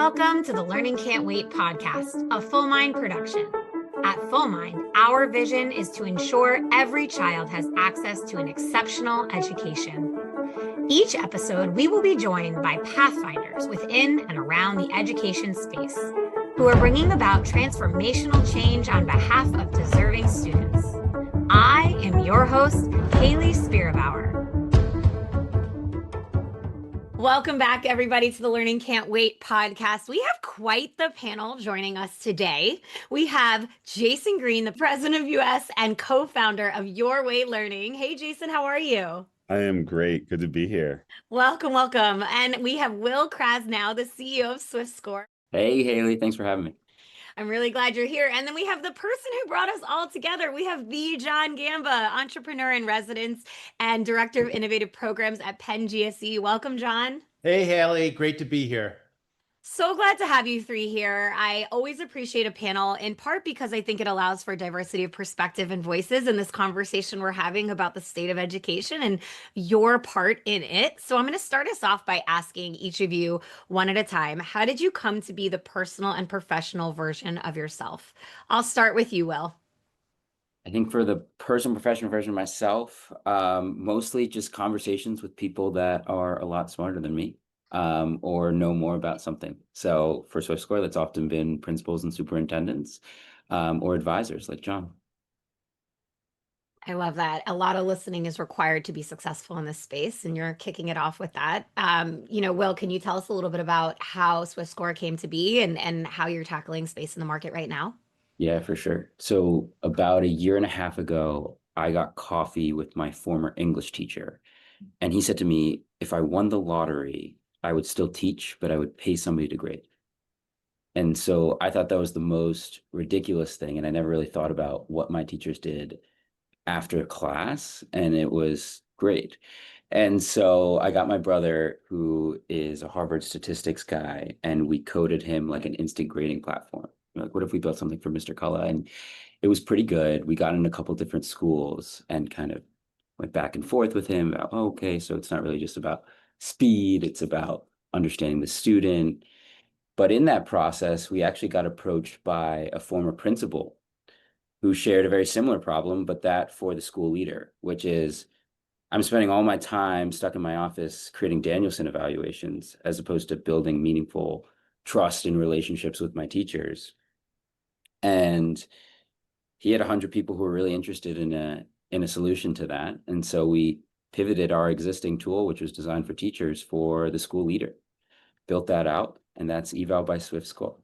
Welcome to the Learning Can't Wait podcast, a Full Mind production. At Full Mind, our vision is to ensure every child has access to an exceptional education. Each episode, we will be joined by pathfinders within and around the education space who are bringing about transformational change on behalf of deserving students. I am your host, Haley Spierbauer. Welcome back, everybody, to the Learning Can't Wait podcast. We have quite the panel joining us today. We have Jason Green, the president of US and co-founder of Your Way Learning. Hey, Jason, how are you? I am great. Good to be here. Welcome, welcome. And we have Will Krasnow, the CEO of SwiftScore. Hey, Haley, thanks for having me. I'm really glad you're here. And then we have the person who brought us all together. We have the John Gamba, entrepreneur in residence and director of innovative programs at Penn GSE. Welcome, John. Hey, Haley, great to be here. So glad to have you three here. I always appreciate a panel, in part because I think it allows for diversity of perspective and voices in this conversation we're having about the state of education and your part in it. So I'm going to start us off by asking each of you one at a time, how did you come to be the personal and professional version of yourself? I'll start with you, Will. I think for the personal professional version of myself, mostly just conversations with people that are a lot smarter than me. Or know more about something. So for SwiftScore, that's often been principals and superintendents or advisors like John. I love that. A lot of listening is required to be successful in this space, and you're kicking it off with that. Will, can you tell us a little bit about how SwiftScore came to be and how you're tackling space in the market right now? Yeah, for sure. So about a year and a half ago, I got coffee with my former English teacher, and he said to me, if I won the lottery, I would still teach, but I would pay somebody to grade. And so I thought that was the most ridiculous thing. And I never really thought about what my teachers did after class. And it was great. And so I got my brother, who is a Harvard statistics guy, and we coded him like an instant grading platform. Like, what if we built something for Mr. Cullen? And it was pretty good. We got in a couple different schools and kind of went back and forth with him about, oh, okay, so it's not really just about speed, it's about understanding the student. But in that process, we actually got approached by a former principal who shared a very similar problem, but that for the school leader, which is I'm spending all my time stuck in my office creating Danielson evaluations as opposed to building meaningful trust and relationships with my teachers. And he had 100 people who were really interested in a solution to that. And so we pivoted our existing tool, which was designed for teachers, for the school leader, built that out, and that's eval by SwiftScore.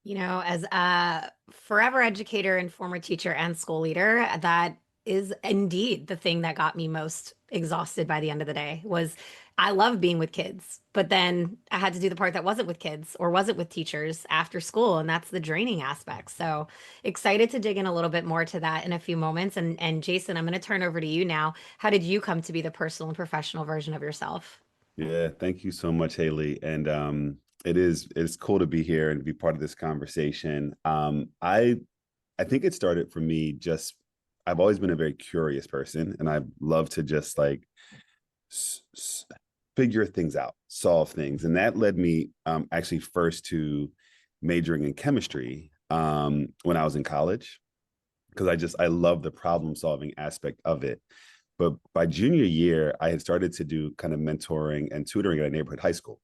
As a forever educator and former teacher and school leader, that is indeed the thing that got me most exhausted by the end of the day. Was I love being with kids, but then I had to do the part that wasn't with kids or wasn't with teachers after school, and that's the draining aspect. So excited to dig in a little bit more to that in a few moments. And Jason, I'm going to turn over to you now. How did you come to be the personal and professional version of yourself? Yeah, thank you so much, Haley. And it's cool to be here and to be part of this conversation. I think it started for me I've always been a very curious person, and I love to just like figure things out, solve things. And that led me actually first to majoring in chemistry when I was in college, because I love the problem solving aspect of it. But by junior year, I had started to do kind of mentoring and tutoring at a neighborhood high school.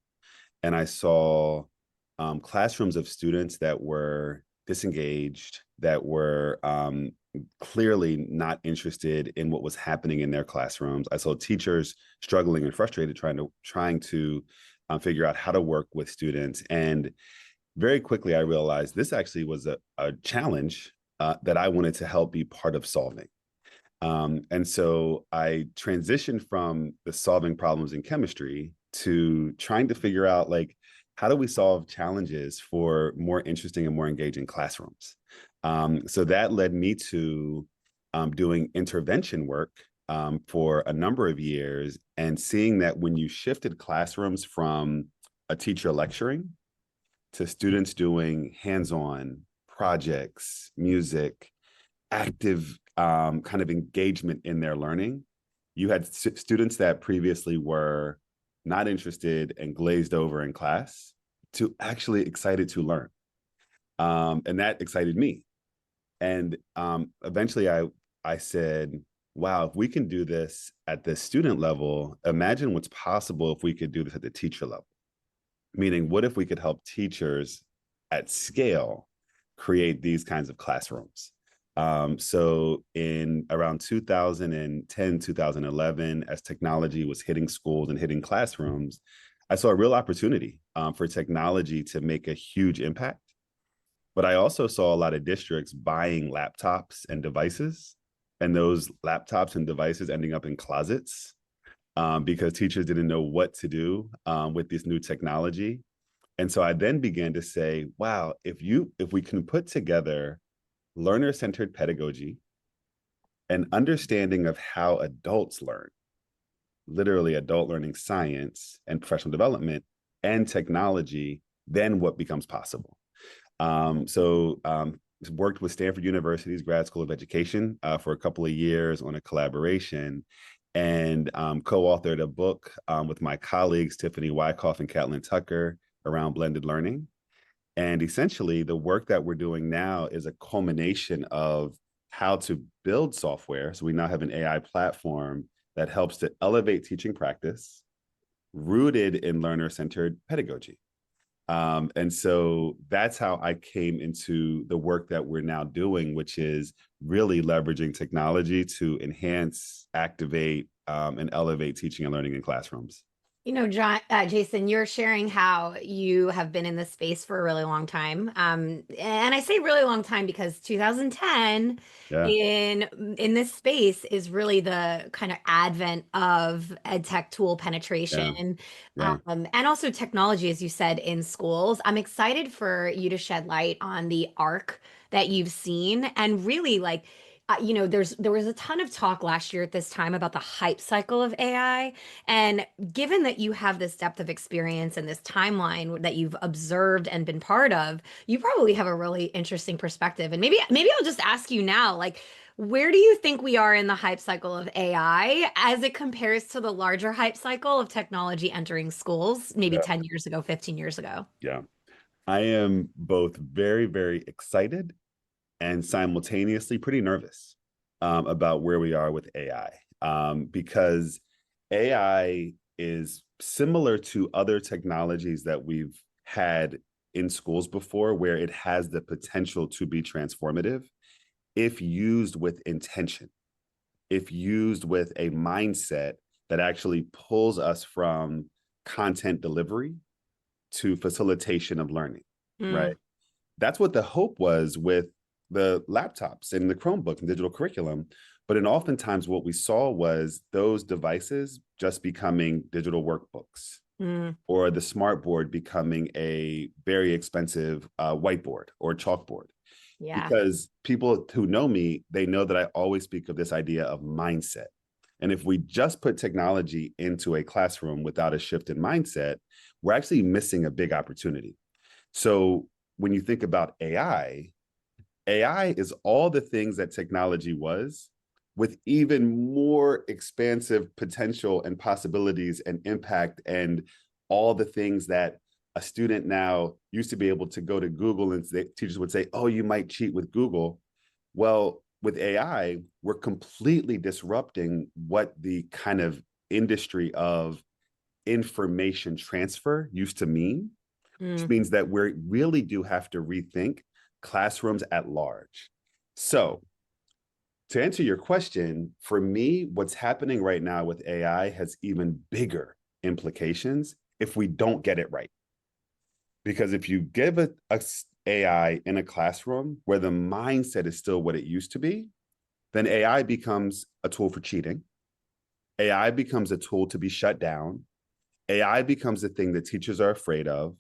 And I saw classrooms of students that were disengaged, that were clearly not interested in what was happening in their classrooms. I saw teachers struggling and frustrated trying to figure out how to work with students. And very quickly, I realized this actually was a challenge that I wanted to help be part of solving. And so I transitioned from the solving problems in chemistry to trying to figure out, like, how do we solve challenges for more interesting and more engaging classrooms? So that led me to doing intervention work for a number of years, and seeing that when you shifted classrooms from a teacher lecturing to students doing hands-on projects, music, active kind of engagement in their learning, you had students that previously were not interested and glazed over in class to actually excited to learn. And that excited me. And eventually I said, wow, if we can do this at the student level, imagine what's possible if we could do this at the teacher level. Meaning, what if we could help teachers at scale create these kinds of classrooms? So in around 2010, 2011, as technology was hitting schools and hitting classrooms, I saw a real opportunity for technology to make a huge impact. But I also saw a lot of districts buying laptops and devices, and those laptops and devices ending up in closets because teachers didn't know what to do with this new technology. And so I then began to say, wow, if we can put together learner-centered pedagogy, an understanding of how adults learn, literally adult learning science and professional development and technology, then what becomes possible? Worked with Stanford University's Grad School of Education for a couple of years on a collaboration, and co-authored a book with my colleagues, Tiffany Wyckoff and Catlin Tucker, around blended learning. And essentially, the work that we're doing now is a culmination of how to build software. So we now have an AI platform that helps to elevate teaching practice, rooted in learner-centered pedagogy. And so that's how I came into the work that we're now doing, which is really leveraging technology to enhance, activate, and elevate teaching and learning in classrooms. You know, Jason, you're sharing how you have been in this space for a really long time. And I say really long time because 2010 in this space is really the kind of advent of ed tech tool penetration, and also technology, as you said, in schools. I'm excited for you to shed light on the arc that you've seen and really like there was a ton of talk last year at this time about the hype cycle of AI. And given that you have this depth of experience and this timeline that you've observed and been part of, you probably have a really interesting perspective. And maybe I'll just ask you now, like, where do you think we are in the hype cycle of AI as it compares to the larger hype cycle of technology entering schools, maybe 10 years ago, 15 years ago? Yeah. I am both very, very excited and simultaneously pretty nervous about where we are with AI, because AI is similar to other technologies that we've had in schools before, where it has the potential to be transformative if used with intention, if used with a mindset that actually pulls us from content delivery to facilitation of learning, right? That's what the hope was with the laptops and the Chromebook and digital curriculum. But oftentimes what we saw was those devices just becoming digital workbooks or the smart board becoming a very expensive whiteboard or chalkboard. Yeah. Because people who know me, they know that I always speak of this idea of mindset. And if we just put technology into a classroom without a shift in mindset, we're actually missing a big opportunity. So when you think about AI is all the things that technology was, with even more expansive potential and possibilities and impact, and all the things that a student now used to be able to go to Google and teachers would say, oh, you might cheat with Google. Well, with AI, we're completely disrupting what the kind of industry of information transfer used to mean, which means that we really do have to rethink classrooms at large. So to answer your question, for me, what's happening right now with AI has even bigger implications if we don't get it right. Because if you give a AI in a classroom where the mindset is still what it used to be, then AI becomes a tool for cheating. AI becomes a tool to be shut down. AI becomes the thing that teachers are afraid of.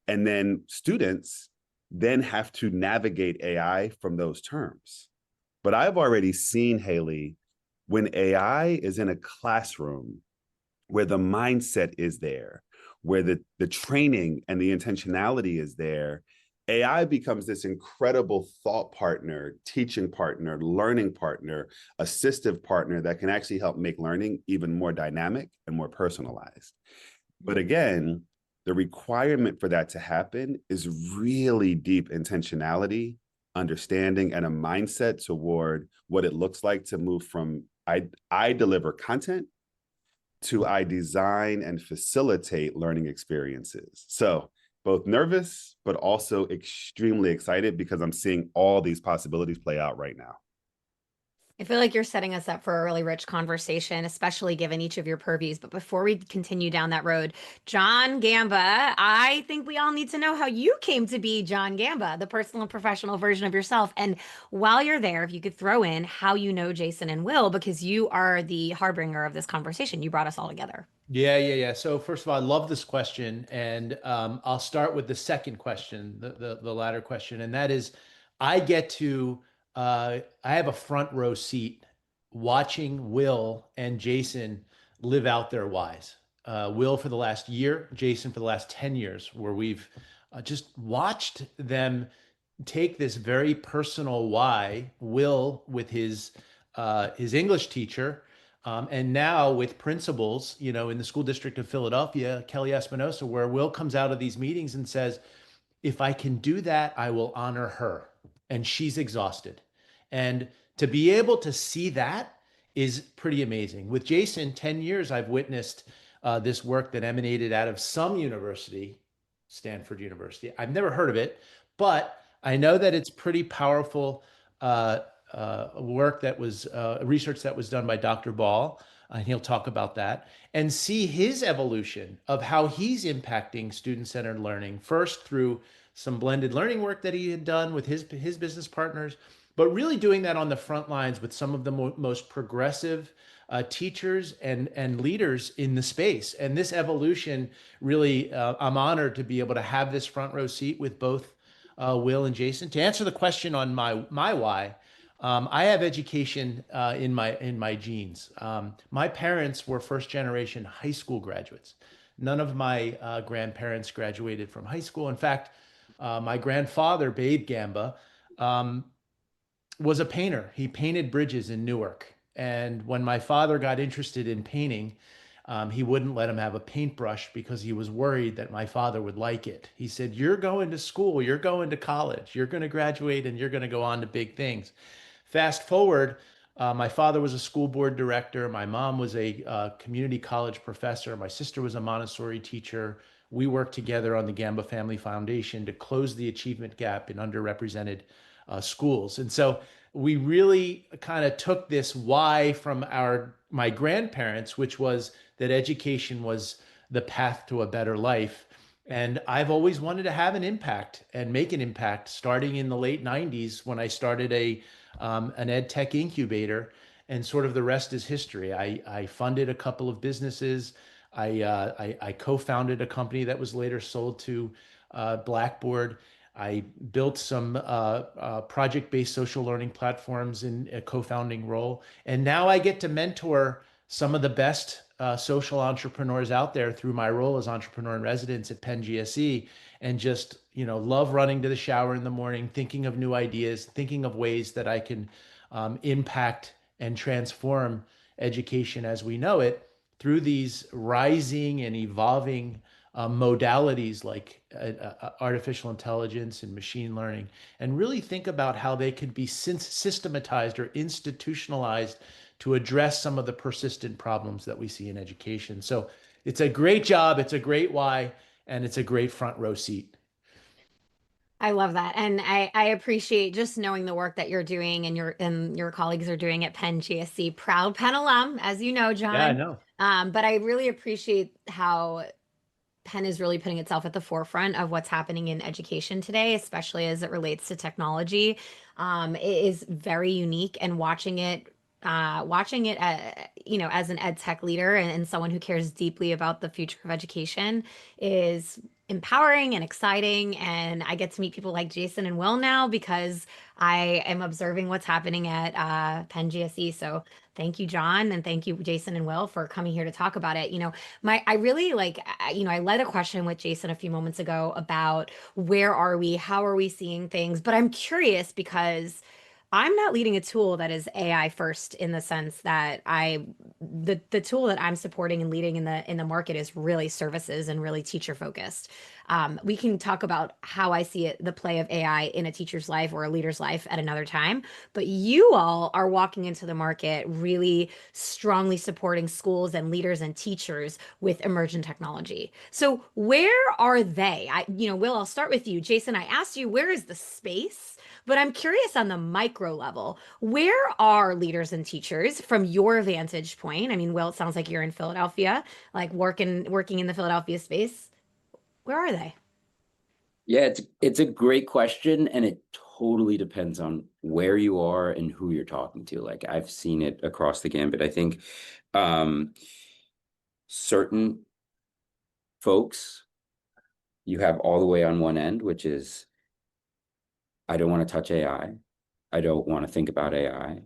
And then students then have to navigate AI from those terms. But I've already seen, Haley, when AI is in a classroom where the mindset is there, where the training and the intentionality is there, AI becomes this incredible thought partner, teaching partner, learning partner, assistive partner that can actually help make learning even more dynamic and more personalized. But again, The requirement for that to happen is really deep intentionality, understanding, and a mindset toward what it looks like to move from I deliver content to I design and facilitate learning experiences. So both nervous, but also extremely excited because I'm seeing all these possibilities play out right now. I feel like you're setting us up for a really rich conversation, especially given each of your purviews. But before we continue down that road, John Gamba, I think we all need to know how you came to be John Gamba, the personal and professional version of yourself. And while you're there, if you could throw in how you know Jason and Will, because you are the harbinger of this conversation. You brought us all together. Yeah. So first of all, I love this question, and I'll start with the second question, the latter question, and that is, I get to I have a front row seat watching Will and Jason live out their whys. Will for the last year, Jason for the last 10 years, where we've just watched them take this very personal why. Will with his English teacher. And now with principals, in the school district of Philadelphia, Kelly Espinosa, where Will comes out of these meetings and says, if I can do that, I will honor her. And she's exhausted. And to be able to see that is pretty amazing. With Jason, 10 years, I've witnessed this work that emanated out of some university, Stanford University. I've never heard of it, but I know that it's pretty powerful work that was research that was done by Dr. Ball, and he'll talk about that, and see his evolution of how he's impacting student-centered learning, first through some blended learning work that he had done with his business partners, but really doing that on the front lines with some of the most progressive teachers and leaders in the space. And this evolution, really, I'm honored to be able to have this front row seat with both Will and Jason. To answer the question on my why, I have education in my genes. My parents were first generation high school graduates. None of my grandparents graduated from high school. In fact, my grandfather, Babe Gamba, was a painter. He painted bridges in Newark. And when my father got interested in painting, he wouldn't let him have a paintbrush because he was worried that my father would like it. He said, you're going to school, you're going to college, you're going to graduate, and you're going to go on to big things. Fast forward, my father was a school board director. My mom was a community college professor. My sister was a Montessori teacher. We worked together on the Gamba Family Foundation to close the achievement gap in underrepresented schools. And so we really kind of took this why from my grandparents, which was that education was the path to a better life. And I've always wanted to have an impact and make an impact, starting in the late 90s when I started an ed tech incubator, and sort of the rest is history. I funded a couple of businesses. I co-founded a company that was later sold to Blackboard. I built some project-based social learning platforms in a co-founding role. And now I get to mentor some of the best social entrepreneurs out there through my role as entrepreneur in residence at Penn GSE, and just, love running to the shower in the morning, thinking of new ideas, thinking of ways that I can impact and transform education as we know it through these rising and evolving modalities like artificial intelligence and machine learning, and really think about how they could be systematized or institutionalized to address some of the persistent problems that we see in education. So it's a great job, it's a great why, and it's a great front row seat. I love that. And I appreciate just knowing the work that you're doing and your colleagues are doing at Penn GSE. Proud Penn alum, as you know, John. Yeah, I know. But I really appreciate how Penn is really putting itself at the forefront of what's happening in education today, especially as it relates to technology. It is very unique, and watching it, as an ed tech leader and someone who cares deeply about the future of education is empowering and exciting. And I get to meet people like Jason and Will now because I am observing what's happening at Penn GSE. So thank you, John, and thank you, Jason and Will, for coming here to talk about it. I really I led a question with Jason a few moments ago about where are we, how are we seeing things, but I'm curious because I'm not leading a tool that is AI first in the sense that the tool that I'm supporting and leading in the market is really services and really teacher focused. We can talk about how I see it, the play of AI in a teacher's life or a leader's life at another time. But you all are walking into the market really strongly supporting schools and leaders and teachers with emergent technology. So where are they? Will, I'll start with you. Jason, I asked you, where is the space? But I'm curious on the micro level, where are leaders and teachers from your vantage point? I mean, Will, it sounds like you're in Philadelphia, like working in the Philadelphia space. Where are they? Yeah, it's a great question, and it totally depends on where you are and who you're talking to. Like I've seen it across the gambit. I think certain folks you have all the way on one end, which is I don't want to touch AI. I don't want to think about AI.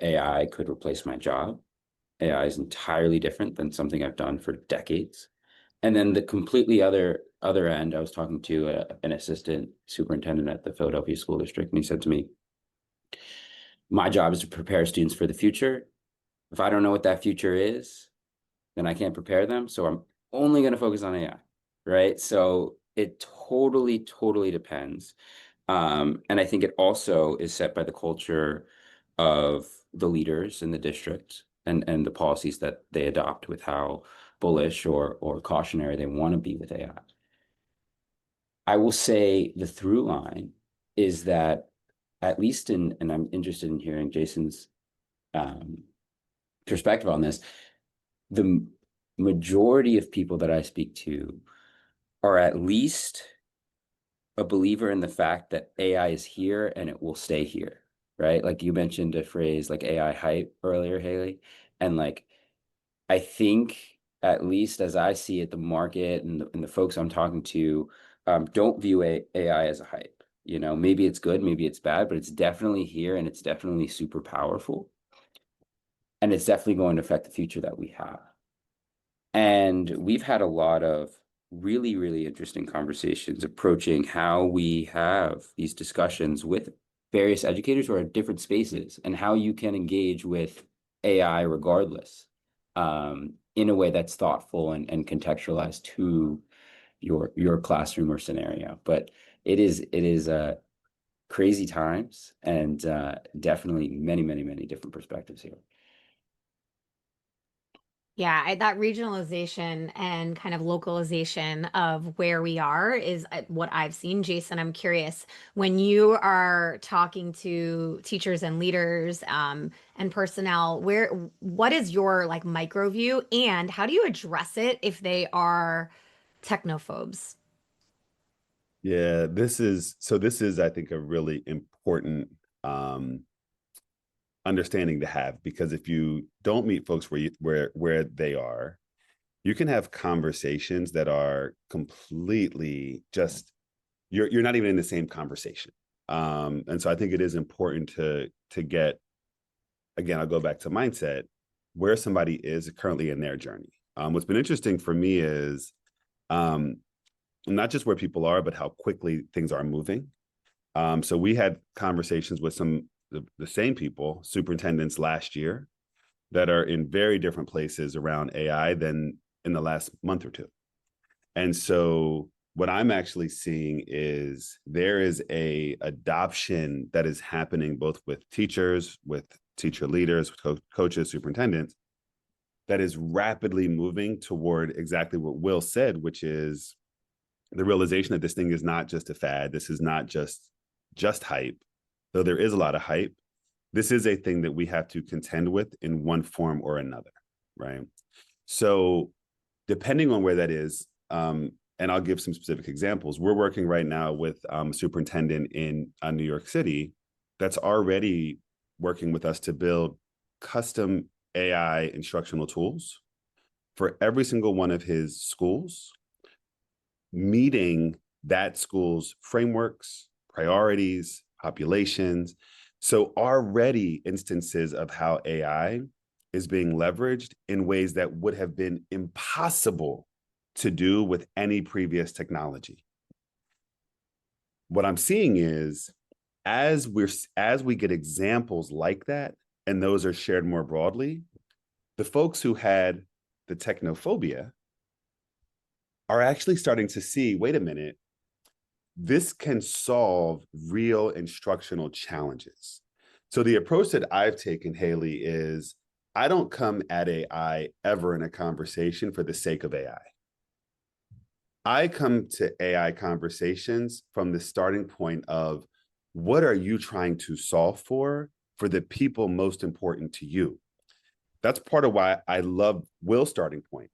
AI could replace my job. AI is entirely different than something I've done for decades. And then the completely other end, I was talking to an assistant superintendent at the Philadelphia School District, and he said to me, my job is to prepare students for the future. If I don't know what that future is, then I can't prepare them. So I'm only going to focus on AI, right? So it totally depends. And I think it also is set by the culture of the leaders in the district and the policies that they adopt with how bullish or cautionary they want to be with AI. I will say the through line is that at least and I'm interested in hearing Jason's perspective on this, the majority of people that I speak to are at least a believer in the fact that AI is here and it will stay here, right? Like you mentioned a phrase like AI hype earlier, Haley. And like, I think at least as I see it, the market and the folks I'm talking to don't view AI as a hype. You know, maybe it's good, maybe it's bad, but it's definitely here and it's definitely super powerful. And it's definitely going to affect the future that we have. And we've had a lot of really interesting conversations approaching how we have these discussions with various educators who are at different spaces and how you can engage with AI regardless in a way that's thoughtful and contextualized to your classroom or scenario. But it is crazy times and definitely many different perspectives here. Yeah, that regionalization and kind of localization of where we are is what I've seen. Jason, I'm curious, when you are talking to teachers and leaders and personnel, what is your like micro view and how do you address it if they are technophobes? Yeah, this is, I think, a really important understanding to have, because if you don't meet folks where they are, you can have conversations that are completely just you're not even in the same conversation. And so I think it is important to get, again, I'll go back to mindset, where somebody is currently in their journey. What's been interesting for me is not just where people are, but how quickly things are moving. So we had conversations with the same people, superintendents last year, that are in very different places around AI than in the last month or two. And so what I'm actually seeing is there is a adoption that is happening both with teachers, with teacher leaders, with coaches, superintendents, that is rapidly moving toward exactly what Will said, which is the realization that this thing is not just a fad. This is not just hype, though there is a lot of hype. This is a thing that we have to contend with in one form or another, right? So depending on where that is, and I'll give some specific examples. We're working right now with a superintendent in New York City that's already working with us to build custom AI instructional tools for every single one of his schools, meeting that school's frameworks, priorities, populations. So already instances of how AI is being leveraged in ways that would have been impossible to do with any previous technology. What I'm seeing is as we get examples like that, and those are shared more broadly, the folks who had the technophobia are actually starting to see, wait a minute, this can solve real instructional challenges. So the approach that I've taken, Haley, is I don't come at AI ever in a conversation for the sake of AI. I come to AI conversations from the starting point of what are you trying to solve for the people most important to you? That's part of why I love Will's starting point.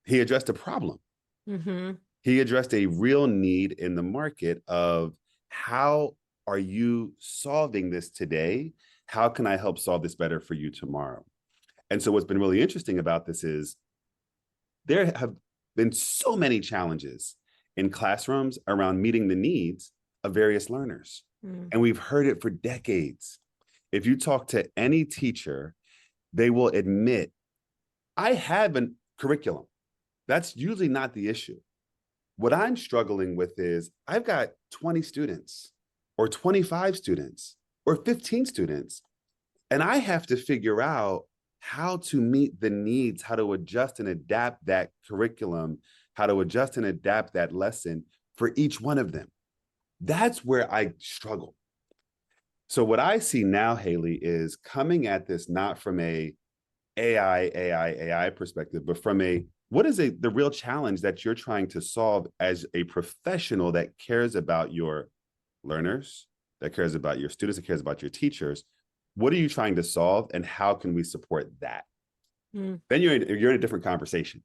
He addressed a problem. Mm-hmm. He addressed a real need in the market of how are you solving this today? How can I help solve this better for you tomorrow? And so what's been really interesting about this is there have been so many challenges in classrooms around meeting the needs of various learners. And we've heard it for decades. If you talk to any teacher, they will admit, I have a curriculum. That's usually not the issue. What I'm struggling with is I've got 20 students or 25 students or 15 students, and I have to figure out how to meet the needs, how to adjust and adapt that curriculum, how to adjust and adapt that lesson for each one of them. That's where I struggle. So what I see now, Haley, is coming at this not from a AI perspective, but from a what is the real challenge that you're trying to solve as a professional that cares about your learners, that cares about your students, that cares about your teachers? What are you trying to solve, and how can we support that? Then you're in a different conversation.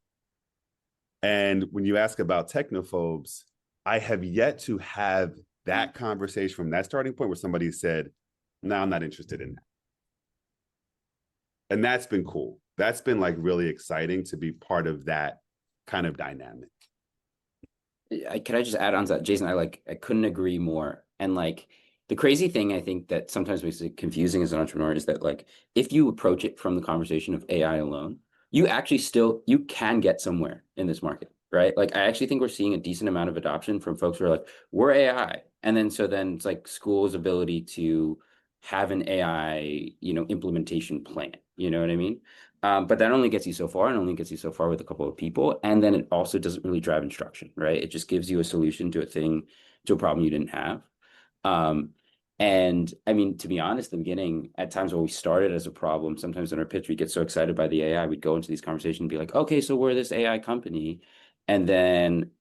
And when you ask about technophobes, I have yet to have that conversation from that starting point where somebody said, no, I'm not interested in that. And that's been cool. That's been like really exciting to be part of that kind of dynamic. Can I just add on to that, Jason? I couldn't agree more. And like the crazy thing I think that sometimes makes it confusing as an entrepreneur is that like if you approach it from the conversation of AI alone, you actually you can get somewhere in this market, right? Like I actually think we're seeing a decent amount of adoption from folks who are like, we're AI. And then then it's like schools' ability to have an AI, implementation plan. You know what I mean? But that only gets you so far, and only gets you so far with a couple of people. And then it also doesn't really drive instruction, right? It just gives you a solution to a problem you didn't have. And I mean, to be honest, in the beginning, at times when we started as a problem, sometimes in our pitch, we get so excited by the AI, we'd go into these conversations and be like, okay, so we're this AI company. And then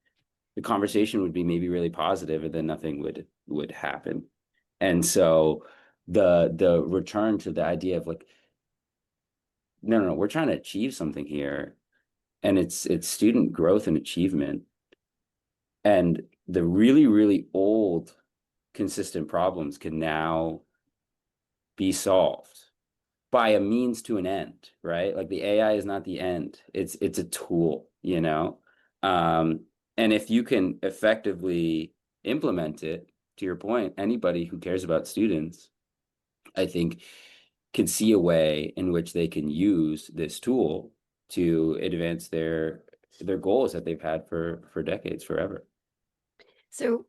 the conversation would be maybe really positive, and then nothing would happen. And so the return to the idea of like, no, we're trying to achieve something here, and it's student growth and achievement. And the really, really old consistent problems can now be solved by a means to an end, right? Like the AI is not the end. It's a tool, and if you can effectively implement it, to your point, anybody who cares about students, I think, can see a way in which they can use this tool to advance their goals that they've had for decades, forever. So,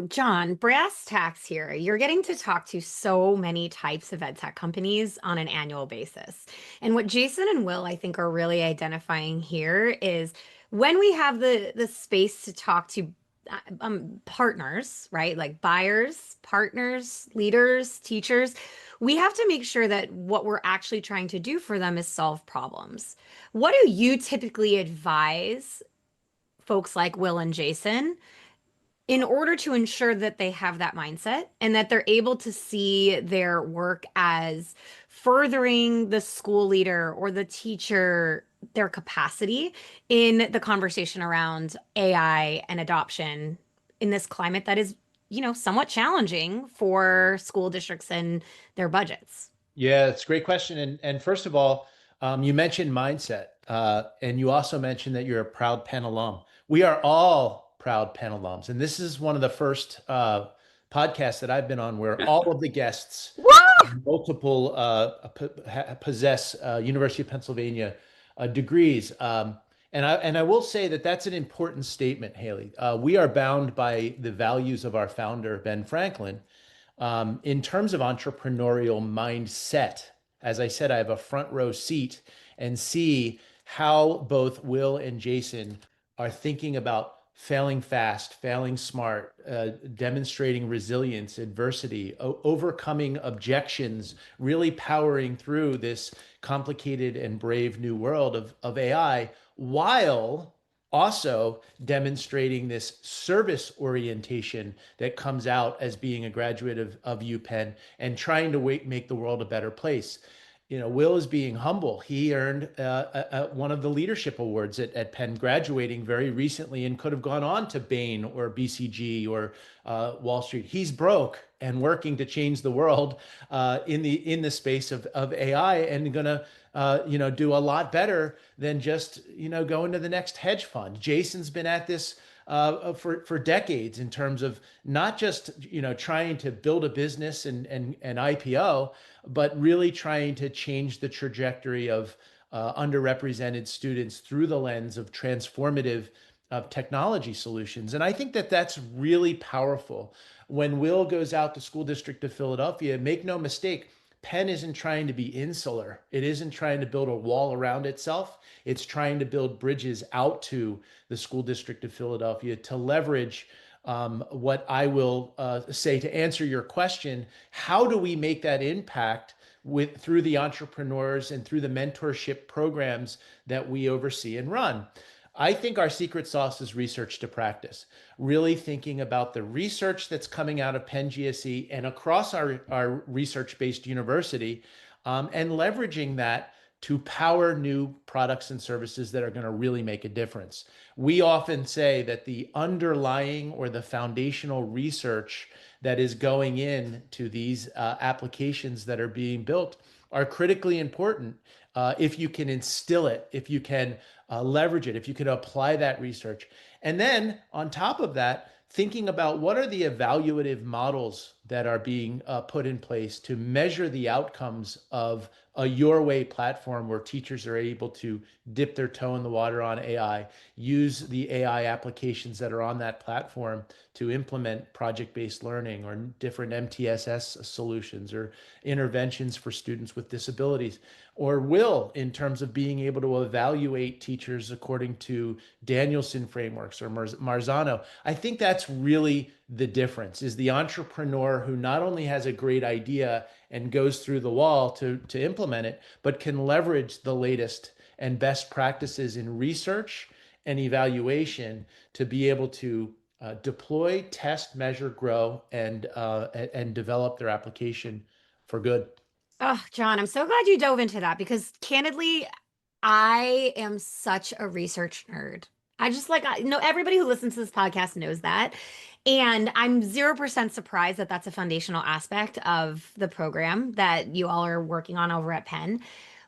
John, brass tacks here. You're getting to talk to so many types of ed tech companies on an annual basis. And what Jason and Will, I think, are really identifying here is when we have the space to talk to partners, right? Like buyers, partners, leaders, teachers, we have to make sure that what we're actually trying to do for them is solve problems. What do you typically advise folks like Will and Jason in order to ensure that they have that mindset and that they're able to see their work as furthering the school leader or the teacher, their capacity in the conversation around AI and adoption in this climate that is, somewhat challenging for school districts and their budgets? Yeah, it's a great question. And first of all, you mentioned mindset, and you also mentioned that you're a proud Penn alum. We are all proud Penn alums, and this is one of the first podcasts that I've been on where all of the guests multiple possess University of Pennsylvania degrees. And I will say that that's an important statement, Haley. We are bound by the values of our founder, Ben Franklin, In terms of entrepreneurial mindset, as I said, I have a front row seat and see how both Will and Jason are thinking about failing fast, failing smart, demonstrating resilience, adversity, overcoming objections, really powering through this complicated and brave new world of AI, while also demonstrating this service orientation that comes out as being a graduate of UPenn and trying to make the world a better place. Will is being humble. He earned one of the leadership awards at Penn, graduating very recently, and could have gone on to Bain or BCG or Wall Street. He's broke and working to change the world in the space of AI, and gonna do a lot better than just go into the next hedge fund. Jason's been at this for decades in terms of not just trying to build a business and IPO, but really trying to change the trajectory of underrepresented students through the lens of transformative technology solutions. And I think that that's really powerful. When Will goes out to School District of Philadelphia, make no mistake, Penn isn't trying to be insular. It isn't trying to build a wall around itself. It's trying to build bridges out to the School District of Philadelphia to leverage what I will say to answer your question. How do we make that impact through the entrepreneurs and through the mentorship programs that we oversee and run? I think our secret sauce is research to practice, really thinking about the research that's coming out of Penn GSE and across our research-based university, and leveraging that to power new products and services that are going to really make a difference. We often say that the underlying or the foundational research that is going into these applications that are being built are critically important if you can instill it, if you can leverage it, if you can apply that research. And then on top of that, thinking about what are the evaluative models that are being put in place to measure the outcomes of a Your Way platform where teachers are able to dip their toe in the water on AI, use the AI applications that are on that platform to implement project-based learning or different MTSS solutions or interventions for students with disabilities. Or Will, in terms of being able to evaluate teachers according to Danielson frameworks or Marzano. I think that's really the difference, is the entrepreneur who not only has a great idea and goes through the wall to implement it, but can leverage the latest and best practices in research and evaluation to be able to deploy, test, measure, grow, and develop their application for good. Oh, John, I'm so glad you dove into that because candidly, I am such a research nerd. I just like, I know everybody who listens to this podcast knows that. And I'm 0% surprised that that's a foundational aspect of the program that you all are working on over at Penn.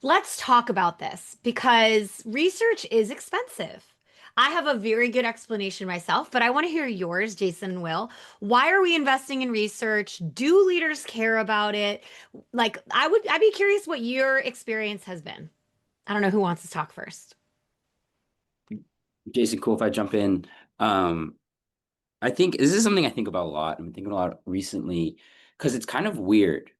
Let's talk about this because research is expensive. I have a very good explanation myself, but I want to hear yours, Jason and Will. Why are we investing in research? Do leaders care about it? Like, I'd be curious what your experience has been. I don't know who wants to talk first. Jason, cool if I jump in. I think this is something I think about a lot. I've been thinking a lot recently because it's kind of weird.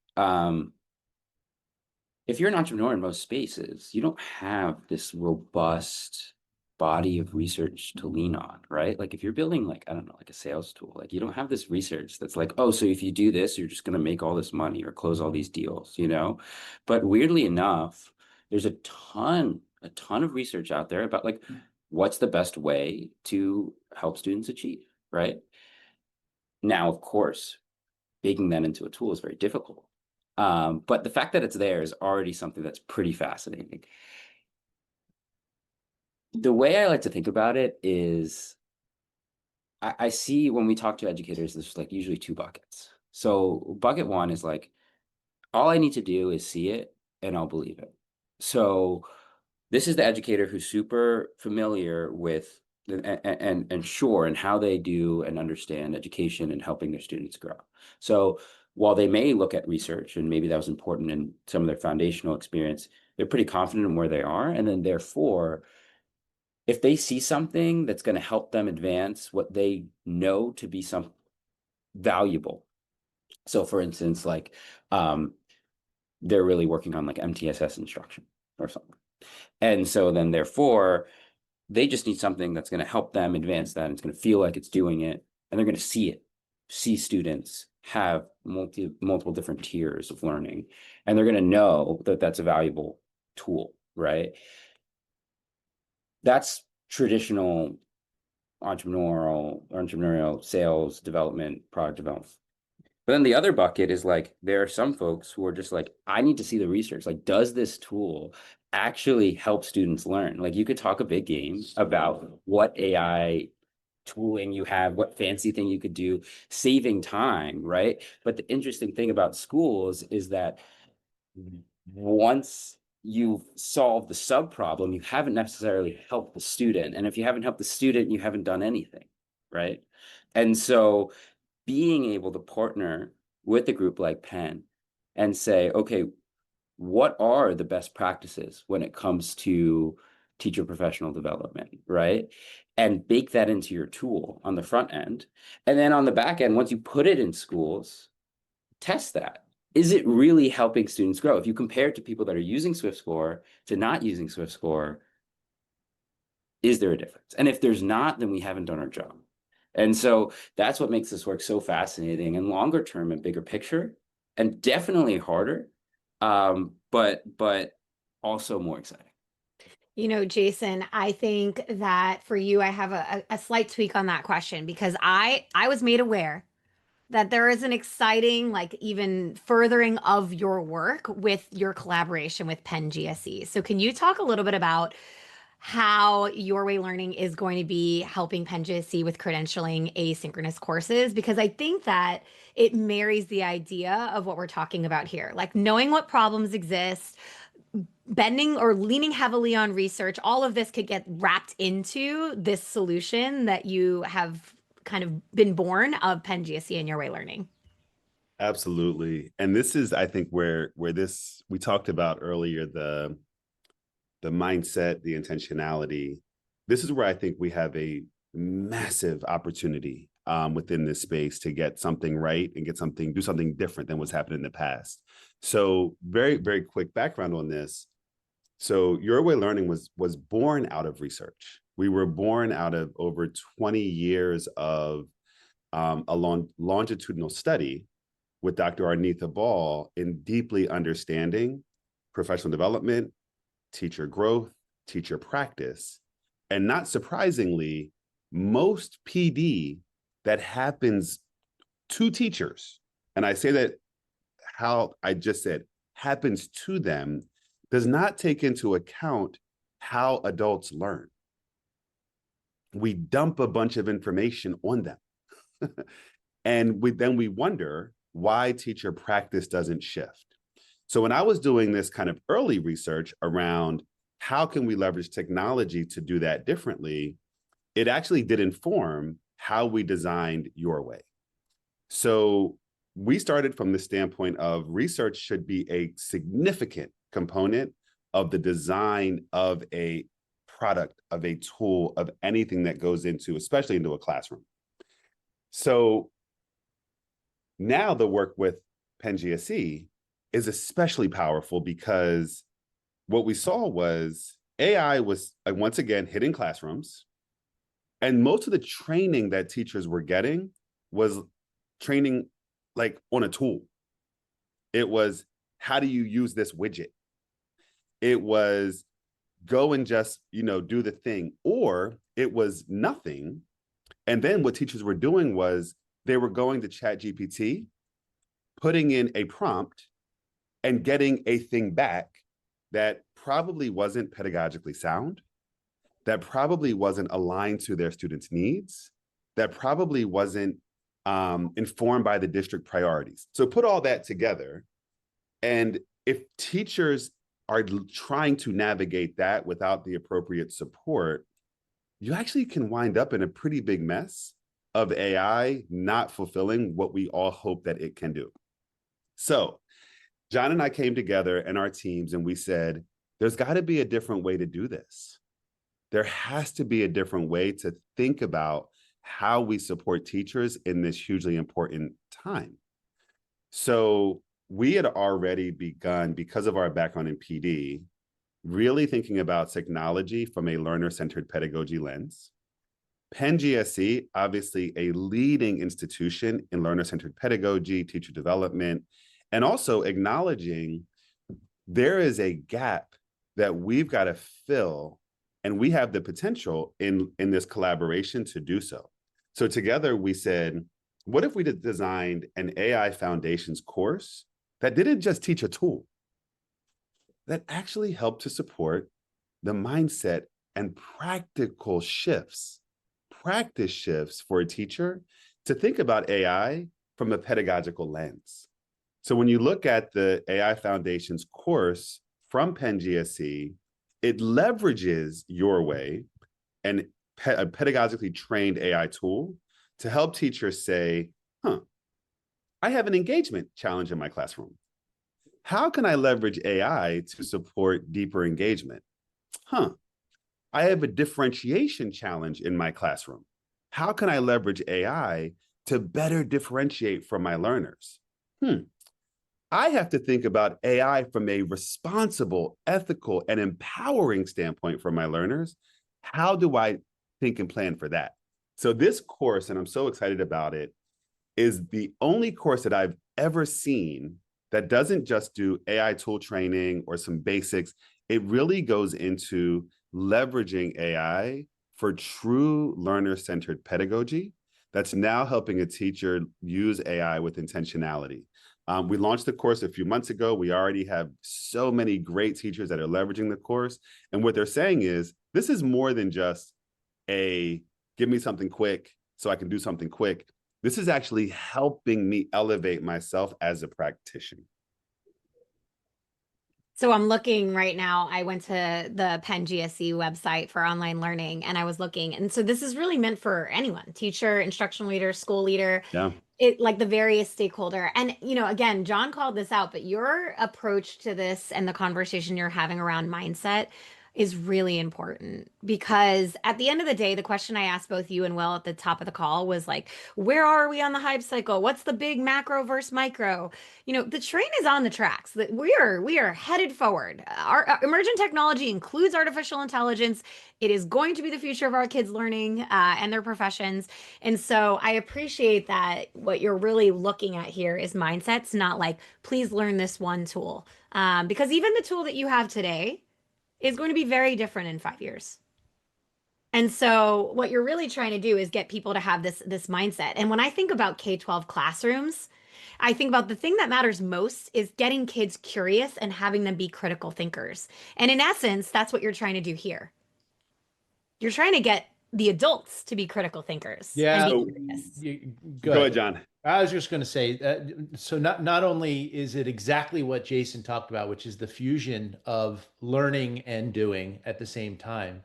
If you're an entrepreneur in most spaces, you don't have this robust body of research to lean on, right? Like if you're building like, I don't know, like a sales tool, like you don't have this research that's like, oh, so if you do this, you're just going to make all this money or close all these deals, you know? But weirdly enough, there's a ton of research out there about like, what's the best way to help students achieve, right? Now, of course, baking that into a tool is very difficult. But the fact that it's there is already something that's pretty fascinating. The way I like to think about it is I see when we talk to educators, there's like usually two buckets. So bucket one is like, all I need to do is see it and I'll believe it. So this is the educator who's super familiar with and sure in how they do and understand education and helping their students grow. So while they may look at research and maybe that was important in some of their foundational experience, they're pretty confident in where they are. And then therefore, if they see something that's going to help them advance what they know to be some valuable, So for instance, like they're really working on like MTSS instruction or something. And so then therefore, they just need something that's going to help them advance that. And it's going to feel like it's doing it. And they're going to see students have multiple different tiers of learning. And they're going to know that that's a valuable tool, right? That's traditional entrepreneurial sales development, product development. But then the other bucket is like, there are some folks who are just like, I need to see the research. Like, does this tool actually help students learn? Like, you could talk a big game about what AI tooling you have, what fancy thing you could do, saving time, right? But the interesting thing about schools is that once you've solved the sub problem, you haven't necessarily helped the student. And if you haven't helped the student, you haven't done anything, right? And so being able to partner with a group like Penn and say, okay, what are the best practices when it comes to teacher professional development, right? And bake that into your tool on the front end. And then on the back end, once you put it in schools, test that. Is it really helping students grow? If you compare it to people that are using SwiftScore to not using SwiftScore, is there a difference? And if there's not, then we haven't done our job. And so that's what makes this work so fascinating and longer term and bigger picture, and definitely harder, but also more exciting. You know, Jason, I think that for you, I have a slight tweak on that question because I was made aware that there is an exciting, like even furthering of your work with your collaboration with Penn GSE. So can you talk a little bit about how Your Way Learning is going to be helping Penn GSE with credentialing asynchronous courses? Because I think that it marries the idea of what we're talking about here, like knowing what problems exist, bending or leaning heavily on research. All of this could get wrapped into this solution that you have kind of been born of Penn GSE and Your Way Learning. Absolutely. And this is, I think, where this, we talked about earlier, the mindset, the intentionality. This is where I think we have a massive opportunity within this space to get something right and do something different than what's happened in the past. So very, very quick background on this. So Your Way Learning was born out of research. We were born out of over 20 years of a longitudinal study with Dr. Arnitha Ball in deeply understanding professional development, teacher growth, teacher practice. And not surprisingly, most PD that happens to teachers, and I say that how I just said, happens to them, does not take into account how adults learn. We dump a bunch of information on them. And then we wonder why teacher practice doesn't shift. So when I was doing this kind of early research around how can we leverage technology to do that differently, it actually did inform how we designed Your Way. So we started from the standpoint of research should be a significant component of the design of a product, of a tool, of anything that goes into, especially into a classroom. So now the work with Penn GSE is especially powerful because what we saw was AI was once again hitting classrooms, and most of the training that teachers were getting was training like on a tool. It was, how do you use this widget? It was go and just, do the thing, or it was nothing. And then what teachers were doing was they were going to ChatGPT, putting in a prompt and getting a thing back that probably wasn't pedagogically sound, that probably wasn't aligned to their students' needs, that probably wasn't informed by the district priorities. So put all that together, and if teachers are trying to navigate that without the appropriate support, you actually can wind up in a pretty big mess of AI not fulfilling what we all hope that it can do. So John and I came together and our teams, and we said, there's got to be a different way to do this. There has to be a different way to think about how we support teachers in this hugely important time. So we had already begun, because of our background in PD, really thinking about technology from a learner-centered pedagogy lens. Penn GSE, obviously a leading institution in learner-centered pedagogy, teacher development, and also acknowledging there is a gap that we've got to fill, and we have the potential in this collaboration to do so. So together we said, what if we designed an AI foundations course that didn't just teach a tool, that actually helped to support the mindset and practice shifts for a teacher to think about AI from a pedagogical lens. So when you look at the AI Foundations course from Penn GSE, it leverages Your Way, a pedagogically trained AI tool, to help teachers say, I have an engagement challenge in my classroom. How can I leverage AI to support deeper engagement? I have a differentiation challenge in my classroom. How can I leverage AI to better differentiate from my learners? I have to think about AI from a responsible, ethical, and empowering standpoint for my learners. How do I think and plan for that? So this course, and I'm so excited about it, is the only course that I've ever seen that doesn't just do AI tool training or some basics. It really goes into leveraging AI for true learner-centered pedagogy that's now helping a teacher use AI with intentionality. We launched the course a few months ago. We already have so many great teachers that are leveraging the course. And what they're saying is, this is more than just a give me something quick so I can do something quick. This is actually helping me elevate myself as a practitioner. So I'm looking right now. I went to the Penn GSE website for online learning, and I was looking. And so this is really meant for anyone, teacher, instructional leader, school leader. Yeah. It like the various stakeholder. And, again, John called this out, but your approach to this and the conversation you're having around mindset is really important, because at the end of the day, the question I asked both you and Will at the top of the call was like, where are we on the hype cycle? What's the big macro versus micro? The train is on the tracks. That we are headed forward. Our emergent technology includes artificial intelligence. It is going to be the future of our kids' learning and their professions. And so I appreciate that what you're really looking at here is mindsets, not like, please learn this one tool. Because even the tool that you have today is going to be very different in 5 years. And so what you're really trying to do is get people to have this mindset. And when I think about K-12 classrooms, I think about the thing that matters most is getting kids curious and having them be critical thinkers. And in essence, that's what you're trying to do here. You're trying to get the adults to be critical thinkers. Yeah. And be curious. Go ahead, John. I was just going to say, so not only is it exactly what Jason talked about, which is the fusion of learning and doing at the same time,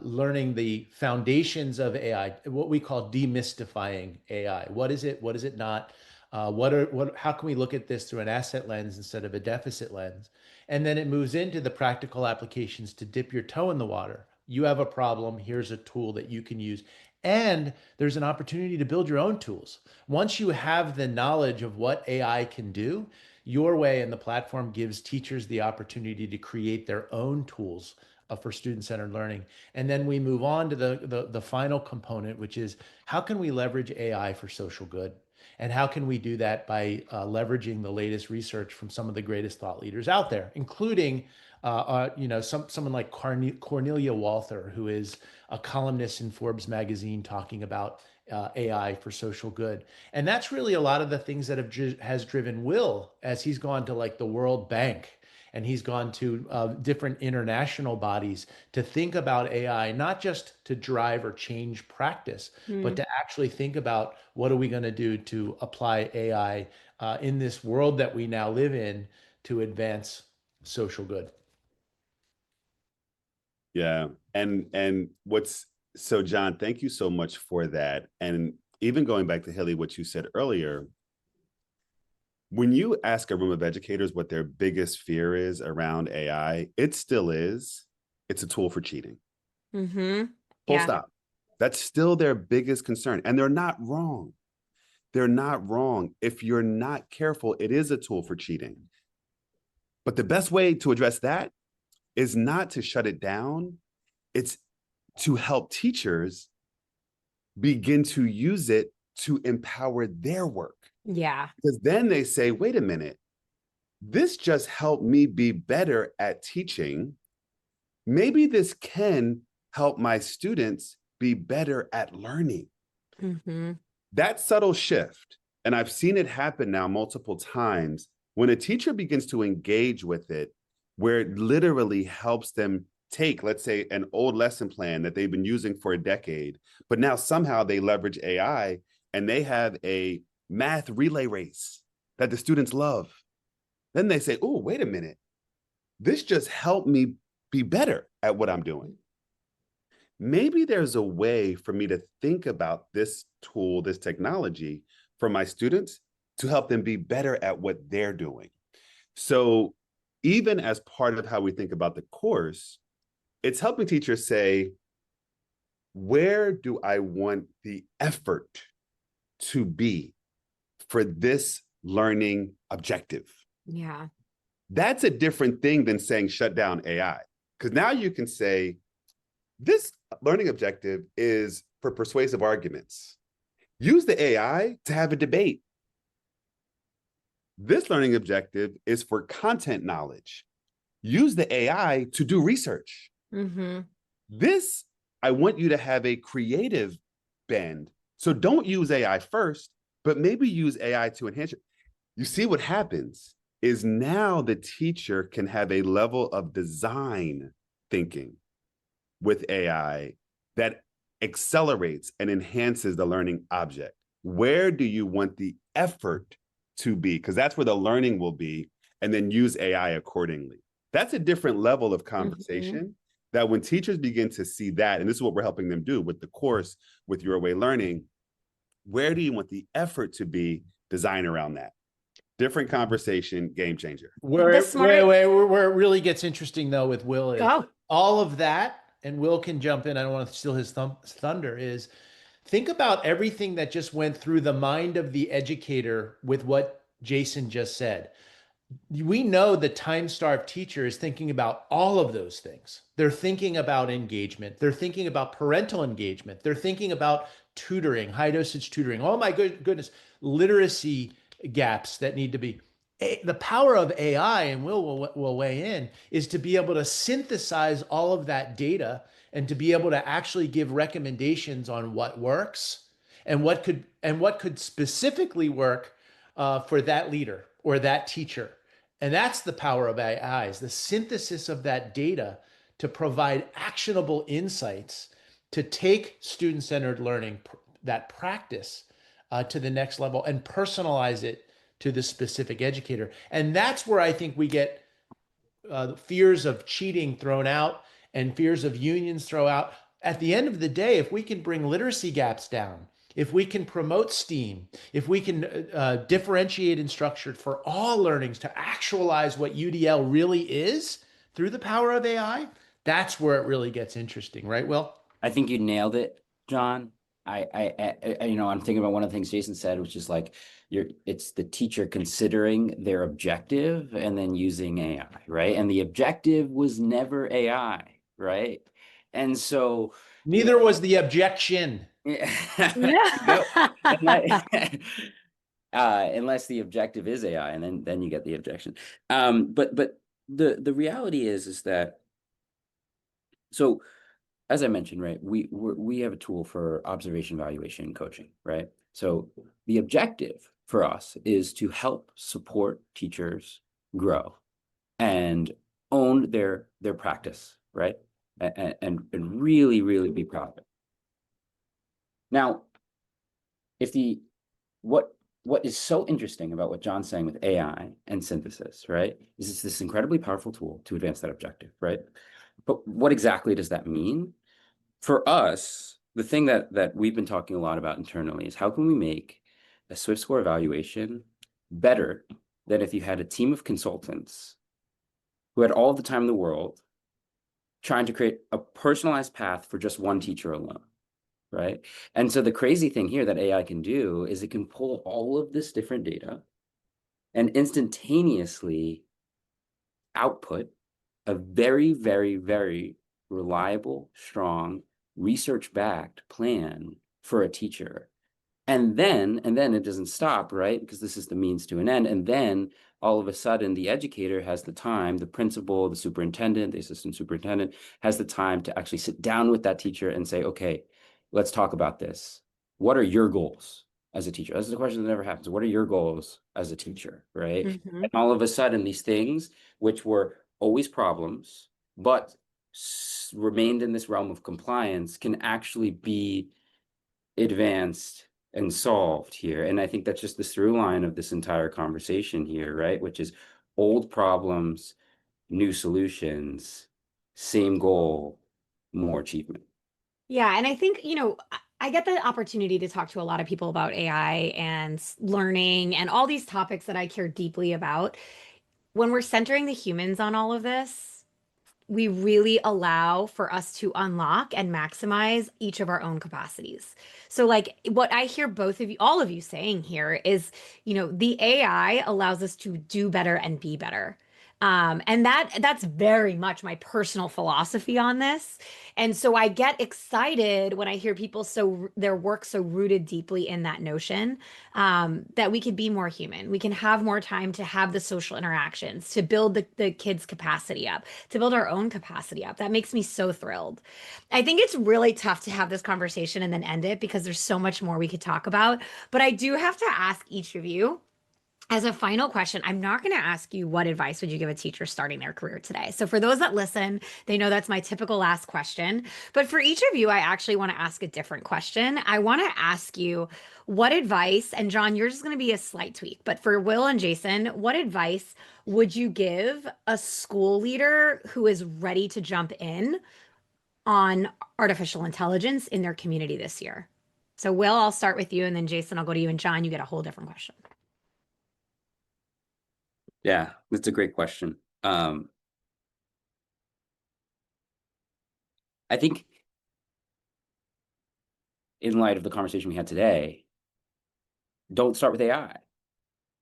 learning the foundations of AI, what we call demystifying AI. What is it? What is it not? How can we look at this through an asset lens instead of a deficit lens? And then it moves into the practical applications to dip your toe in the water. You have a problem. Here's a tool that you can use. And there's an opportunity to build your own tools. Once you have the knowledge of what AI can do, Your Way and the platform gives teachers the opportunity to create their own tools for student-centered learning. And then we move on to the final component, which is how can we leverage AI for social good? And how can we do that by leveraging the latest research from some of the greatest thought leaders out there, including someone like Cornelia Walther, who is a columnist in Forbes magazine talking about AI for social good. And that's really a lot of the things that has driven Will as he's gone to like the World Bank and he's gone to different international bodies to think about AI, not just to drive or change practice, but to actually think about what are we going to do to apply AI in this world that we now live in to advance social good. Yeah. And so John, thank you so much for that. And even going back to Haley, what you said earlier, when you ask a room of educators what their biggest fear is around AI, it still is, it's a tool for cheating. Mm-hmm. Full stop. That's still their biggest concern. And they're not wrong. they're not wrong. If you're not careful, it is a tool for cheating. But the best way to address that is not to shut it down. It's to help teachers begin to use it to empower their work. Yeah. Because then they say, wait a minute, this just helped me be better at teaching. Maybe this can help my students be better at learning. Mm-hmm. That subtle shift, and I've seen it happen now multiple times, when a teacher begins to engage with it, where it literally helps them take, let's say, an old lesson plan that they've been using for a decade, but now somehow they leverage AI and they have a math relay race that the students love. Then they say, oh, wait a minute, this just helped me be better at what I'm doing. Maybe there's a way for me to think about this tool, this technology for my students to help them be better at what they're doing. So even as part of how we think about the course, it's helping teachers say, where do I want the effort to be for this learning objective? Yeah. That's a different thing than saying shut down AI. Because now you can say, this learning objective is for persuasive arguments. Use the AI to have a debate. This learning objective is for content knowledge. Use the AI to do research. Mm-hmm. This, I want you to have a creative bend. So don't use AI first, but maybe use AI to enhance it. You see what happens is now the teacher can have a level of design thinking with AI that accelerates and enhances the learning object. Where do you want the effort to be? Because that's where the learning will be, and then use AI accordingly. That's a different level of conversation that when teachers begin to see that, and this is what we're helping them do with the course, with Your Way Learning, where do you want the effort to be? Design around that. Different conversation, game changer. Where it really gets interesting though with Will is all of that, and Will can jump in, I don't want to steal his thunder, is think about everything that just went through the mind of the educator with what Jason just said. We know the time-starved teacher is thinking about all of those things. They're thinking about engagement. They're thinking about parental engagement. They're thinking about tutoring, high-dosage tutoring. Oh my goodness, literacy gaps that need to be. The power of AI, and will weigh in, is to be able to synthesize all of that data and to be able to actually give recommendations on what works and what could specifically work for that leader or that teacher. And that's the power of AI, is the synthesis of that data to provide actionable insights to take student-centered learning, that practice, to the next level and personalize it to the specific educator. And that's where I think we get fears of cheating thrown out and fears of unions thrown out. At the end of the day, if we can bring literacy gaps down, if we can promote STEAM, if we can differentiate and structure for all learnings to actualize what UDL really is through the power of AI, that's where it really gets interesting, right, Will? I think you nailed it, John. I'm thinking about one of the things Jason said, which is like, it's the teacher considering their objective and then using AI, right? And the objective was never AI, right? And so neither was the objection. Unless the objective is AI, and then you get the objection. But the reality is that, so as I mentioned, right, we have a tool for observation, evaluation, and coaching, right? So the objective for us is to help support teachers grow and own their practice, right? And really, really be proud of it. Now, what is so interesting about what John's saying with AI and synthesis, right, is it's this incredibly powerful tool to advance that objective, right? But what exactly does that mean? For us, the thing that we've been talking a lot about internally is how can we make a SwiftScore evaluation better than if you had a team of consultants who had all the time in the world trying to create a personalized path for just one teacher alone, right? And so the crazy thing here that AI can do is it can pull all of this different data and instantaneously output a very, very, very reliable, strong, research-backed plan for a teacher. And then it doesn't stop, right? Because this is the means to an end. And then all of a sudden, the educator has the time, the principal, the superintendent, the assistant superintendent has the time to actually sit down with that teacher and say, okay, let's talk about this. What are your goals as a teacher? This is a question that never happens. What are your goals as a teacher, right? Mm-hmm. And all of a sudden, these things, which were always problems, but remained in this realm of compliance, can actually be advanced and solved here. And I think that's just the through line of this entire conversation here, right? Which is old problems, new solutions, same goal, more achievement. Yeah, and I think, I get the opportunity to talk to a lot of people about AI and learning and all these topics that I care deeply about. When we're centering the humans on all of this, we really allow for us to unlock and maximize each of our own capacities. So like what I hear both of you, all of you saying here is, the AI allows us to do better and be better. And that's very much my personal philosophy on this. And so I get excited when I hear people their work so rooted deeply in that notion, that we could be more human. We can have more time to have the social interactions, to build the kids' capacity up, to build our own capacity up. That makes me so thrilled. I think it's really tough to have this conversation and then end it because there's so much more we could talk about. But I do have to ask each of you, as a final question, I'm not going to ask you what advice would you give a teacher starting their career today. So for those that listen, they know that's my typical last question. But for each of you, I actually want to ask a different question. I want to ask you what advice, and John, yours is going to be a slight tweak, but for Will and Jason, what advice would you give a school leader who is ready to jump in on artificial intelligence in their community this year? So Will, I'll start with you, and then Jason, I'll go to you, and John, you get a whole different question. Yeah, that's a great question. I think in light of the conversation we had today, don't start with AI,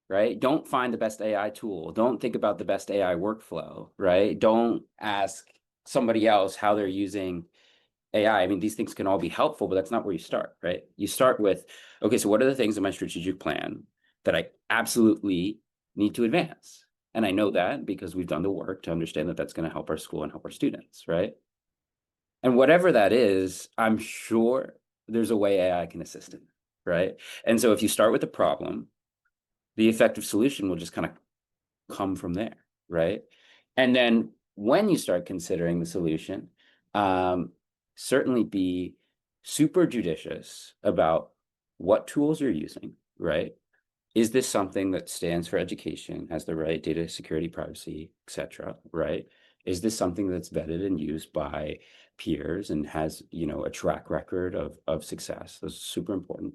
right? Don't find the best AI tool. Don't think about the best AI workflow, right? Don't ask somebody else how they're using AI. I mean, these things can all be helpful, but that's not where you start, right? You start with, okay, so what are the things in my strategic plan that I absolutely need to advance? And I know that because we've done the work to understand that that's going to help our school and help our students, right? And whatever that is, I'm sure there's a way AI can assist in, right? And so if you start with the problem, the effective solution will just kind of come from there, right? And then when you start considering the solution, certainly be super judicious about what tools you're using, right? Is this something that stands for education, has the right data security, privacy, et cetera, right? Is this something that's vetted and used by peers and has, a track record of success? Those are super important.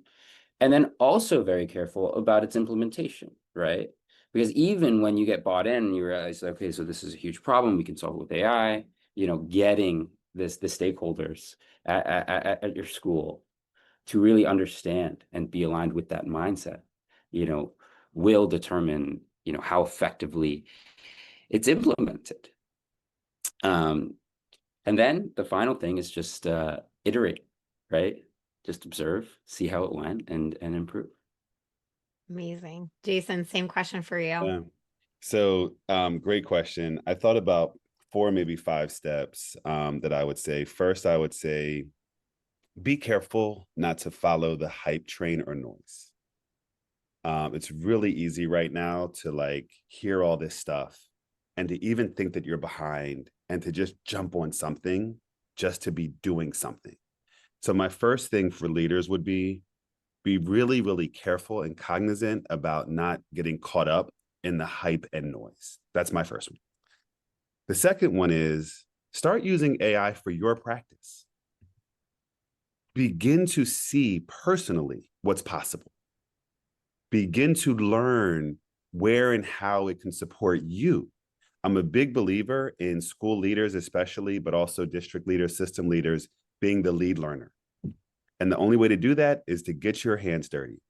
And then also very careful about its implementation, right? Because even when you get bought in, you realize, okay, so this is a huge problem, we can solve it with AI, getting the stakeholders at your school to really understand and be aligned with that mindset, will determine, how effectively it's implemented. And then the final thing is just iterate, right? Just observe, see how it went, and improve. Amazing. Jason, same question for you. Yeah. So great question. I thought about 4, maybe 5 steps that I would say. First, I would say, be careful not to follow the hype train or noise. It's really easy right now to hear all this stuff and to even think that you're behind and to just jump on something just to be doing something. So my first thing for leaders would be really, really careful and cognizant about not getting caught up in the hype and noise. That's my first one. The second one is start using AI for your practice. Begin to see personally what's possible. Begin to learn where and how it can support you. I'm a big believer in school leaders, especially, but also district leaders, system leaders, being the lead learner. And the only way to do that is to get your hands dirty.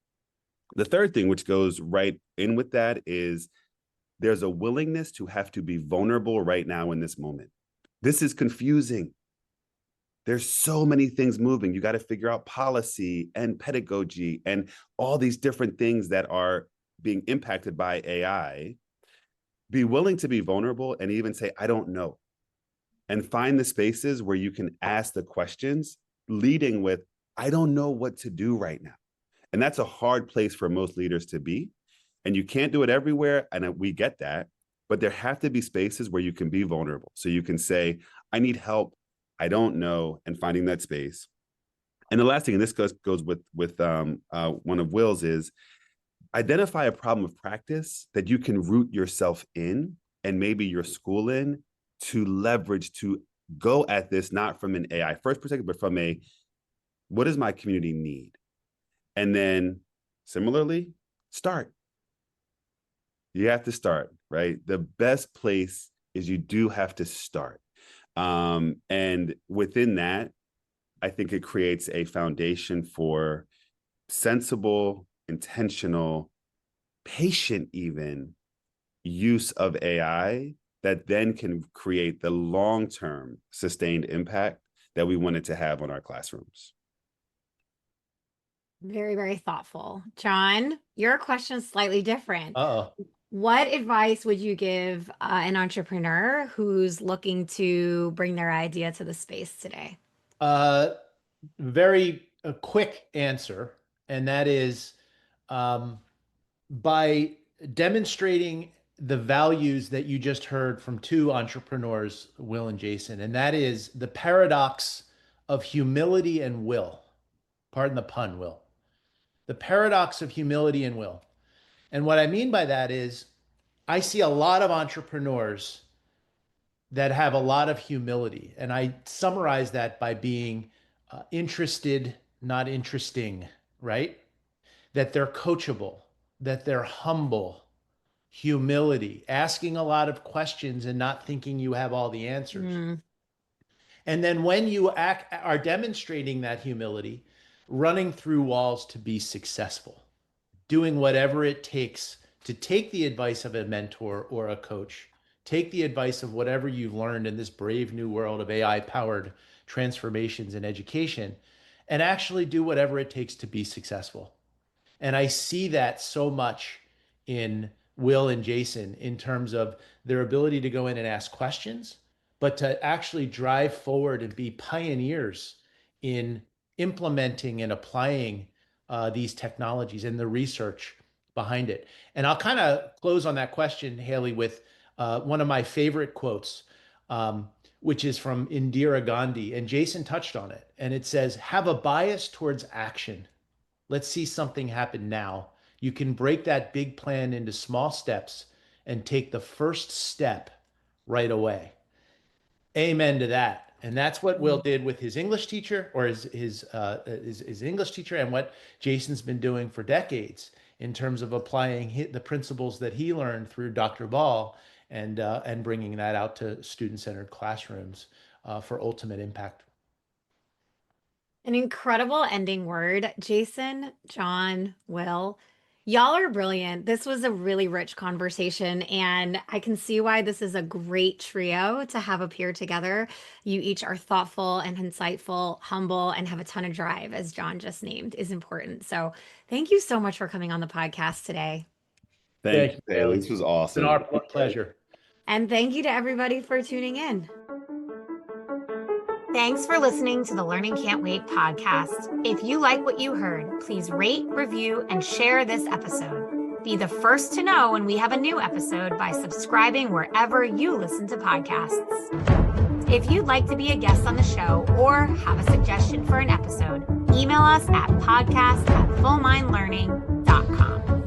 The third thing, which goes right in with that, is there's a willingness to have to be vulnerable right now in this moment. This is confusing. There's so many things moving. You got to figure out policy and pedagogy and all these different things that are being impacted by AI. Be willing to be vulnerable and even say, I don't know. And find the spaces where you can ask the questions, leading with, I don't know what to do right now. And that's a hard place for most leaders to be. And you can't do it everywhere. And we get that. But there have to be spaces where you can be vulnerable. So you can say, I need help. I don't know, and finding that space. And the last thing, and this goes with one of Will's, is identify a problem of practice that you can root yourself in and maybe your school in to leverage to go at this, not from an AI first perspective, but from a, what does my community need? And then similarly, start. You have to start, right? The best place is you do have to start. And within that, I think it creates a foundation for sensible, intentional, patient even use of AI that then can create the long-term sustained impact that we wanted to have on our classrooms. Very, very thoughtful. John, your question is slightly different. Uh-oh. What advice would you give an entrepreneur who's looking to bring their idea to the space today? Very quick answer, and that is by demonstrating the values that you just heard from two entrepreneurs, Will and Jason, and that is the paradox of humility and will. Pardon the pun, Will. The paradox of humility and will. And what I mean by that is I see a lot of entrepreneurs that have a lot of humility. And I summarize that by being interested, not interesting, right? That they're coachable, that they're humble, humility, asking a lot of questions and not thinking you have all the answers. And then when you are demonstrating that humility, running through walls to be successful, doing whatever it takes to take the advice of a mentor or a coach, take the advice of whatever you've learned in this brave new world of AI-powered transformations in education, and actually do whatever it takes to be successful. And I see that so much in Will and Jason in terms of their ability to go in and ask questions, but to actually drive forward and be pioneers in implementing and applying these technologies and the research behind it. And I'll kind of close on that question, Haley, with one of my favorite quotes, which is from Indira Gandhi, and Jason touched on it. And it says, have a bias towards action. Let's see something happen now. You can break that big plan into small steps and take the first step right away. Amen to that. And that's what Will did with his English teacher, or his English teacher, and what Jason's been doing for decades in terms of applying the principles that he learned through Dr. Ball and bringing that out to student-centered classrooms for ultimate impact. An incredible ending word. Jason, John, Will, y'all are brilliant. This was a really rich conversation, and I can see why this is a great trio to have appear together. You each are thoughtful and insightful, humble, and have a ton of drive, as John just named, is important. So thank you so much for coming on the podcast today. Thank you, Haley. This was awesome. It's been our pleasure. And thank you to everybody for tuning in. Thanks for listening to the Learning Can't Wait podcast. If you like what you heard, please rate, review, and share this episode. Be the first to know when we have a new episode by subscribing wherever you listen to podcasts. If you'd like to be a guest on the show or have a suggestion for an episode, email us at podcast@fullmindlearning.com.